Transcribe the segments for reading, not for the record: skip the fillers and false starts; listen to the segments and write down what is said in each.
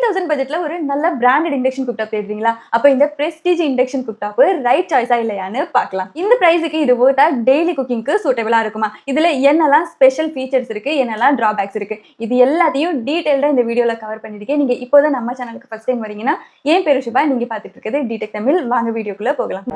3000 பட்ஜெட்ல ஒரு நல்ல பிராண்டட் இண்டக்ஷன் குக்டாப் தேடுறீங்களா? அப்ப இந்த Prestige இண்டக்ஷன் குக்டாப் ரைட் சாய்ஸா இல்லையான்னு பார்க்கலாம். இந்த பிரைஸுக்கு இது வர்த்தா டெய்லி குக்கிங்க்கு சூட்டபிளா இருக்குமா? இதுல என்னெல்லாம் ஸ்பெஷல் ஃபீச்சர்ஸ் இருக்கு, என்னெல்லாம் டிராபேக்ஸ் இருக்கு, இது எல்லாத்தையும் டீடைல்டா இந்த வீடியோல கவர் பண்ணிருக்கேன். நீங்க இப்போதான் நம்ம சேனலுக்கு ஃபர்ஸ்ட் டைம் வரீங்கன்னா, என் பேரு சுபா, நீங்க பார்த்துட்டு இருக்கிறது dtech தமிழ். வாங்க வீடியோக்குள்ள போகலாம்.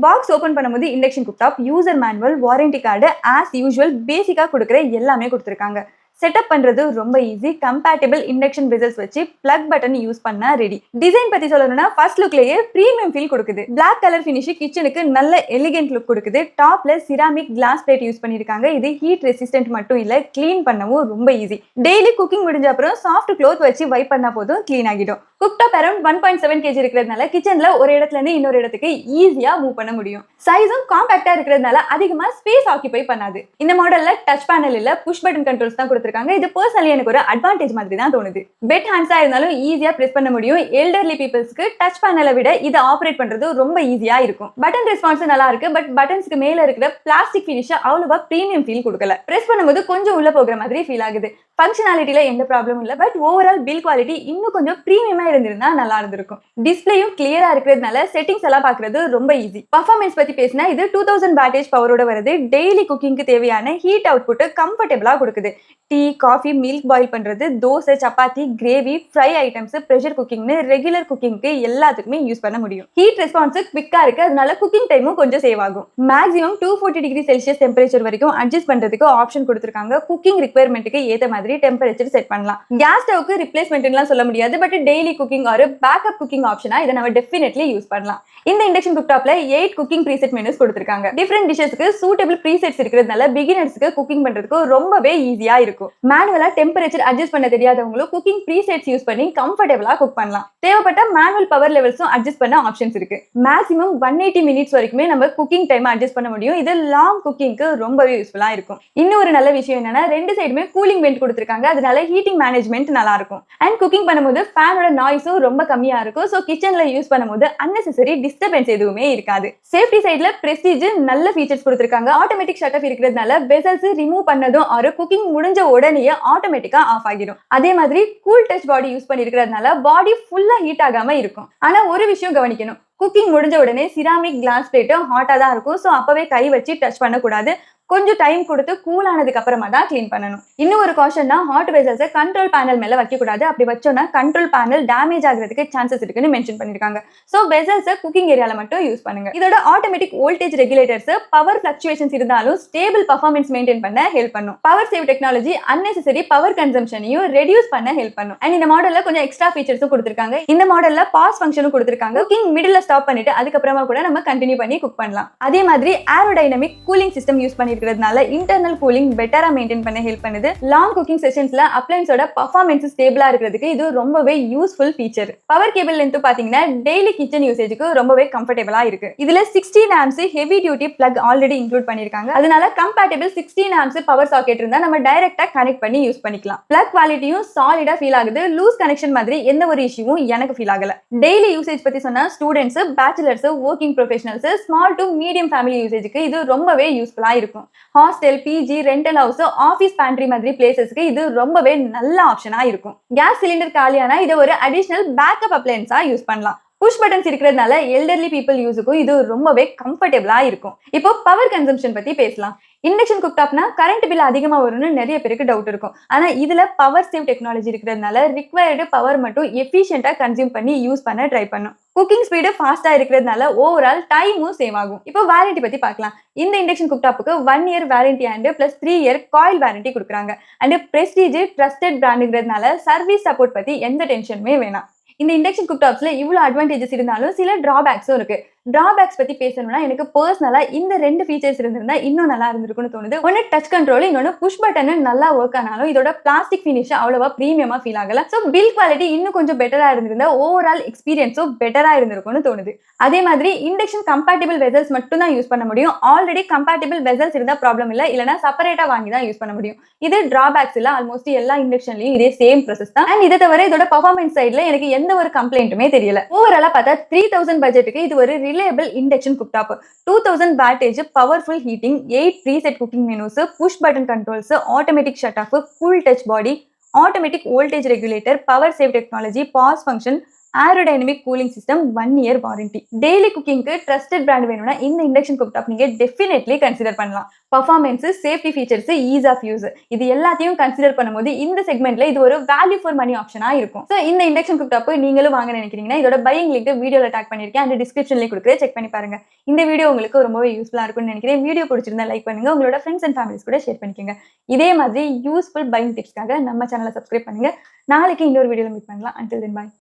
பாக்ஸ் ஓபன் பண்ணும்போது induction cooktop user manual, warranty card, as usual பேசிக்கா கொடுக்குற எல்லாமே கொடுத்துருக்காங்க. செட்டப் பண்றது ரொம்ப ஈஸி. கம்பேட்டபிள் இண்டக்ஷன் வெசல்ஸ் வச்சு பிளக் பட்டன் யூஸ் பண்ணா ரெடி. டிசைன் பத்தி சொல்லணும்னா ஃபர்ஸ்ட் லுக்லயே பிரீமியம் ஃபீல் கொடுக்குது. பிளாக் கலர் ஃபினிஷ் கிச்சனுக்கு நல்ல எலிகென்ட் லுக் கொடுக்குது. டாப்ல சிராமிக் கிளாஸ் பிளேட் யூஸ் பண்ணிருக்காங்க. இது ஹீட் ரெசிஸ்டன்ட் மட்டும் இல்ல, கிளீன் பண்ணவும் ரொம்ப ஈஸி. டெய்லி குக்கிங் முடிஞ்ச அப்புறம் சாஃப்ட் க்ளோத் வச்சு வைப் பண்ணா போதும், கிளீன் ஆகிடும். குக்டாப் அரௌண்ட் 1.7 kg இருக்கிறதுனால கிச்சன்ல ஒரு இடத்துல இருந்து இன்னொரு இடத்துக்கு ஈஸியா மூவ் பண்ண முடியும். சைஸும் காம்பாக்டா இருக்கிறதுனால அதிகமா ஸ்பேஸ் ஆக்கிபை பண்ணாது. இந்த மாடல்ல டச் பேனல் இல்ல, புஷ் பட்டன் கண்ட்ரோல்ஸ் தான் கொடுத்திருக்காங்க. இது பர்சனலி எனக்கு ஒரு அட்வான்டேஜ் மாதிரி தான் தோணுது. பெட் ஹேண்ட்ஸா இருந்தாலும் ஈஸியா பிரஸ் பண்ண முடியும். எல்டர்லி பீப்பிள்ஸ்க்கு டச் பேனலை விட இதை ஆப்ரேட் பண்றது ரொம்ப ஈஸியா இருக்கும். பட்டன் ரெஸ்பான்ஸ் நல்லா இருக்கு. பட் பட்டன்ஸ்க்கு மேல இருக்கிற பிளாஸ்டிக் ஃபினிஷ் அவ்வளவா பிரீமியம் ஃபீல் கொடுக்கல. பிரஸ் பண்ணும்போது கொஞ்சம் உள்ள போகிற மாதிரி ஃபீல் ஆகுது. ஃபங்க்ஷனாலிட்டில எந்த ப்ராப்ளமும் இல்ல. பட் ஓவரால் பில் குவாலிட்டி இன்னும் கொஞ்சம் பிரீமியமா இருந்திருந்தா நல்லா இருந்திருக்கும். டிஸ்பிளேயும் கிளியரா இருக்கிறதுனால செட்டிங்ஸ் எல்லாம் பாக்குறது ரொம்ப ஈஸி. பர்ஃபார்மன்ஸ் பத்தி பேசினா இது 2000 வாட்டேஜ் பவரோட வருது. டெய்லி குக்கிங்க்கு தேவையான ஹீட் அவுட்புட் கம்ஃபர்டபிளா கொடுக்குது. டீ, காஃபி, மில்க் பாயில் பண்றது, dosa, chapati, gravy, fry items, pressure குக்கிங்னு ரெகுலர் குக்கிங்க்கு எல்லாத்துக்குமே யூஸ் பண்ண முடியும். ஹீட் ரெஸ்பான்ஸ் குவிக்கா இருக்கு. அதனால குக்கிங் டைமும் கொஞ்சம் சேவ் ஆகும். மேக்ஸிமம் 240 டிகிரி செல்சியஸ் டெம்பரேச்சர் வரைக்கும் அட்ஜஸ்ட் பண்றதுக்கு ஆப்ஷன் கொடுத்திருக்காங்க. குக்கிங் ரிக்வயர்மெண்ட்டுக்கு ஏத்த மாதிரி டெம்பரேச்சர் செட் பண்ணலாம். கேஸ் ஸ்டவ்க்கு ரிப்ளேஸ்மெண்ட்லாம் சொல்ல முடியாது. பட் டெய்லி குக்கிங் ஒரு பேக்கப் குக்கிங் ஆப்ஷனா இதை நம்ம டெஃபினெட்லி யூஸ் பண்ணலாம். இந்த இண்டக்ஷன் குக்டாப்ல 8 குக்கிங் ப்ரீசெட் மெனுஸ் கொடுத்திருக்காங்க. டிஃபரெண்ட் டிஷஸ்க்கு சூட்டபிள் ப்ரீசெட்ஸ் இருக்கிறதுனால பிகினர்ஸ்க்கு குக்கிங் பண்றதுக்கு ரொம்பவே ஈஸியா இருக்கும். மேனுவலா டெம்பரேச்சர் அட்ஜஸ்ட் பண்ண தெரியாதவங்களும் குக்கிங் ப்ரீசெட்ஸ் யூஸ் பண்ணி கம்ஃபர்டபிளா குக் பண்ணலாம். தேவைப்பட்ட மேனுவல் பவர் லெவல்ஸும் அட்ஜஸ்ட் பண்ண ஆப்ஷன்ஸ் இருக்கு. மேக்ஸிமம் 180 மினிட்ஸ் வரைக்குமே நம்ம குக்கிங் டைம் அட்ஜஸ்ட் பண்ண முடியும். இது லாங் குக்கிங்க்கு ரொம்பவே யூஸ்ஃபுல்லா இருக்கும். இன்னும் ஒரு நல்ல விஷயம் என்னன்னா, ரெண்டு சைடுமே கூலிங் வென்ட் கொடுத்திருக்காங்க. அதனால ஹீட்டிங் மேனேஜ்மெண்ட் நல்லா இருக்கும். அண்ட் குக்கிங் பண்ணும்போது ஃபேனோட நாய்ஸும் ரொம்ப கம்மியா இருக்கும். சோ கிச்சன்ல யூஸ் பண்ணும்போது அன்னெசரி டிஸ்டர்பன்ஸ் எதுவுமே இருக்காது. சேஃப்டி சைடுல Prestige நல்ல ஃபீச்சர்ஸ் கொடுத்திருக்காங்க. ஆட்டோமேட்டிக் ஷட் ஆஃப் இருக்கிறதுனால வெசல்ஸ் ரிமூவ் பண்ணதும் ஒரு குக்கிங் முடிஞ்ச உடனே ஆட்டோமேட்டிக்கா ஆஃப் ஆகிடும். அதே மாதிரி கூல் டச் பாடி யூஸ் பண்ணிருக்கிறதுனால பாடி ஃபுல்லா ஹீட் ஆகாம இருக்கும். ஆனா ஒரு விஷயம் கவனிக்கணும், குக்கிங் முடிஞ்ச உடனே சிராமிக் கிளாஸ் பிளேட் ஹாட்டா தான் இருக்கும். சோ அப்பவே கை வச்சு டச் பண்ணக்கூடாது. கொஞ்சம் டைம் கொடுத்து கூல் ஆனதுக்கு அப்புறமா தான் கிளீன் பண்ணணும். இன்னும் ஒரு காஷன்னா, ஹாட் வெசல்ஸை கண்ட்ரோல் பேனல் மேல வைக்க கூடாது. அப்படி வச்சோம்னா கண்ட்ரோல் பேனல் டேமேஜ் ஆகிறதுக்கு சான்சஸ் இருக்குன்னு மென்ஷன் பண்ணிருக்காங்க. சோ வெசல்ஸை குக்கிங் ஏரியால மட்டும் யூஸ் பண்ணுங்க. இதோட automatic voltage regulators power fluctuations இருந்தாலும் ஸ்டேபிள் பர்ஃபார்மன்ஸ் மெயின்டைன் பண்ண ஹெல்ப் பண்ணும். Power save technology unnecessary power கன்சம்ஷனையும் ரெடியூஸ் பண்ண ஹெல்ப் பண்ணும். அண்ட் இந்த மாடல்ல கொஞ்சம் எக்ஸ்ட்ரா ஃபீச்சர்ஸும் கொடுத்திருக்காங்க. இந்த மாடல்ல பாஸ் ஃபங்க்ஷனும் கொடுத்திருக்காங்க. குக்கிங் மிடில்ல ஸ்டாப் பண்ணிட்டு அதுக்கப்புறமா கூட நம்ம கண்டினியூ பண்ணி குக் பண்ணலாம். அதே மாதிரி ஏரோடைனமிக் கூலிங் சிஸ்டம் யூஸ் பண்ணி இருக்கிறதுனால இன்டர்னல் கூலிங் பெட்டரா மெயின்டைன் பண்ண ஹெல்ப் பண்ணுது. லாங் குக்கிங் செஷன்ஸ்ல அப்ளையன்ஸோட பர்ஃபார்மன்ஸ் ஸ்டேபிளா இருக்கிறதுக்கு இது ரொம்பவே useful feature. Power cable length பாத்தீங்கன்னா டெய்லி கிச்சன் யூசேஜுக்கு ரொம்பவே கம்ஃபர்டபிளா இருக்கு. இதுல 16 amps heavy duty plug already include பண்ணிருக்காங்க. அதனால கம்பேட்டபிள் 16 ஆம்ஸ் பவர் சாக்கெட் இருந்தா நம்ம டைரக்டா கனெக்ட் பண்ணி யூஸ் பண்ணிக்கலாம். பிளக் குவாலிட்டியும் சாலிடா ஃபீல் ஆகுது. லூஸ் கனெக்ஷன் மாதிரி எந்த ஒரு இஷ்யூவும் எனக்கு ஃபீல் ஆகல. டெய்லி யூசேஜ் பத்தி சொன்னா students, bachelors, working professionals, small to medium family யூசேஜுக்கு இது ரொம்பவே யூஸ்ஃபுல்லா இருக்கும். Hostel, PG, rental house, office pantry மாதிரி பிளேசஸ்க்கு இது ரொம்பவே நல்ல ஆப்ஷனா இருக்கும். கேஸ் சிலிண்டர் காலியானா இதை ஒரு அடிஷனல் பேக்கப் அப்ளையன்ஸா யூஸ் பண்ணலாம். புஷ் பட்டன்ஸ் இருக்கிறதுனால எல்டர்லி பீப்புள் யூஸுக்கும் இது ரொம்பவே கம்ஃபர்டபிளா இருக்கும். இப்போ பவர் கன்சம்ஷன் பத்தி பேசலாம். இண்டக்ஷன் குக்டாப்னா கரண்ட் பில் அதிகமா வரும்னு நிறைய பேருக்கு டவுட் இருக்கும். ஆனா இதுல பவர் சேவ் டெக்னாலஜி இருக்கிறதுனால ரிக்வயர்டு பவர் மட்டும் எஃபிஷியன்ட்டா கன்சியூம் பண்ணி யூஸ் பண்ண ட்ரை பண்ணும். குக்கிங் ஸ்பீடு ஃபாஸ்டா இருக்கிறதுனால ஓவரால் டைமும் சேவ் ஆகும். இப்போ வாரண்டி பத்தி பார்க்கலாம். இந்த இண்டக்ஷன் குக்டாப்புக்கு 1 year warranty and plus 3 year coil warranty கொடுக்குறாங்க. அண்ட் Prestige ட்ரஸ்டட் பிராண்டுங்கிறதுனால சர்வீஸ் சப்போர்ட் பத்தி எந்த டென்ஷனுமே வேணாம். இந்த இண்டக்ஷன் குக்டாப்ஸ்ல இவ்வளவு அட்வான்டேஜஸ் இருந்தாலும் சில டிராபேக்ஸும் இருக்கு. டிராபேக்ஸ் பத்தி பேசணும்னா எனக்கு பர்சனலா இந்த ரெண்டு ஃபீச்சர்ஸ் இருந்திருந்தா இன்னும் நல்லா இருந்திருக்கும்னு தோணுது. ஒன்னு டச் கண்ட்ரோல், இன்னொன்னு புஷ் பட்டன் நல்லா ஒர்க் ஆனாலும் இதோட பிளாஸ்டிக் ஃபினிஷ் அவ்வளவா பிரீமியமா ஃபீல் ஆகல. சோ பில் குவாலிட்டி இன்னும் கொஞ்சம் பெட்டரா இருந்திருந்தா ஓவரால் எக்ஸ்பீரியன்ஸும் பெட்டரா இருந்திருக்கும்னு தோணுது. அதே மாதிரி இண்டக்ஷன் கம்பேட்டபிள் வெசல்ஸ் மட்டும் தான் யூஸ் பண்ண முடியும். ஆல்ரெடி கம்பேட்டபிள் வெசல்ஸ் இருந்தா ப்ராப்ளம் இல்ல, இல்லனா செப்பரேட்டா வாங்கி தான் யூஸ் பண்ண முடியும். இது டிராபேக்ஸ் இல்ல. ஆல்மோஸ்ட் எல்லா இண்டக்ஷன்லயும் இதே சேம் ப்ராசஸ் தான். அண்ட் இதை தவிர இதோட பர்ஃபார்மன்ஸ் சைட்ல எனக்கு எந்த ஒரு கம்ப்ளைண்ட்டுமே தெரியல. ஓவராலா பார்த்தா 3000 பட்ஜெட்டுக்கு இது ஒரு reliable induction cooktop. 2000 wattage powerful heating, 8 preset cooking menus, push button controls, automatic shut off, cool touch body, automatic voltage regulator, power save technology, pause function, aerodynamic cooling system, 1 year warranty. Daily cooking க்கு trusted brand வேணும்னா இந்த induction cooktop நீங்க definitely consider பண்ணலாம். Performance, safety features, ease of use இது எல்லாத்தையும் consider பண்ணும்போது இந்த செக்மெண்ட்ல இது ஒரு வேல்யூ ஃபார் மணி ஆப்ஷனா இருக்கும். ஸோ இந்த இண்டக்ஷன் குக்டாப் நீங்களும் வாங்க நினைக்கிறீங்கன்னா இதோட பையிங் லிங்க் வீடியோல டேக் பண்ணிருக்கேன் அந்த டிஸ்கிரிப்ஷன்லேயே கொடுக்குறேன், செக் பண்ணி பாருங்க. இந்த வீடியோ உங்களுக்கு ரொம்பவே யூஸ்ஃபுல்லா இருக்கும்னு நினைக்கிறேன். வீடியோ பிடிச்சிருந்தா லைக் பண்ணுங்க, உங்களோட ஃப்ரெண்ட்ஸ் அண்ட் ஃபேமிலிஸ் கூட ஷேர் பண்ணிக்கோங்க. இதே மாதிரி யூஸ்ஃபுல் பையிங் டிப்ஸ்க்காக நம்ம சேனலை சப்ஸ்கிரைப் பண்ணுங்க. நாளைக்கு இன்னொரு வீடியோல மீட் பண்ணலாம். until then bye.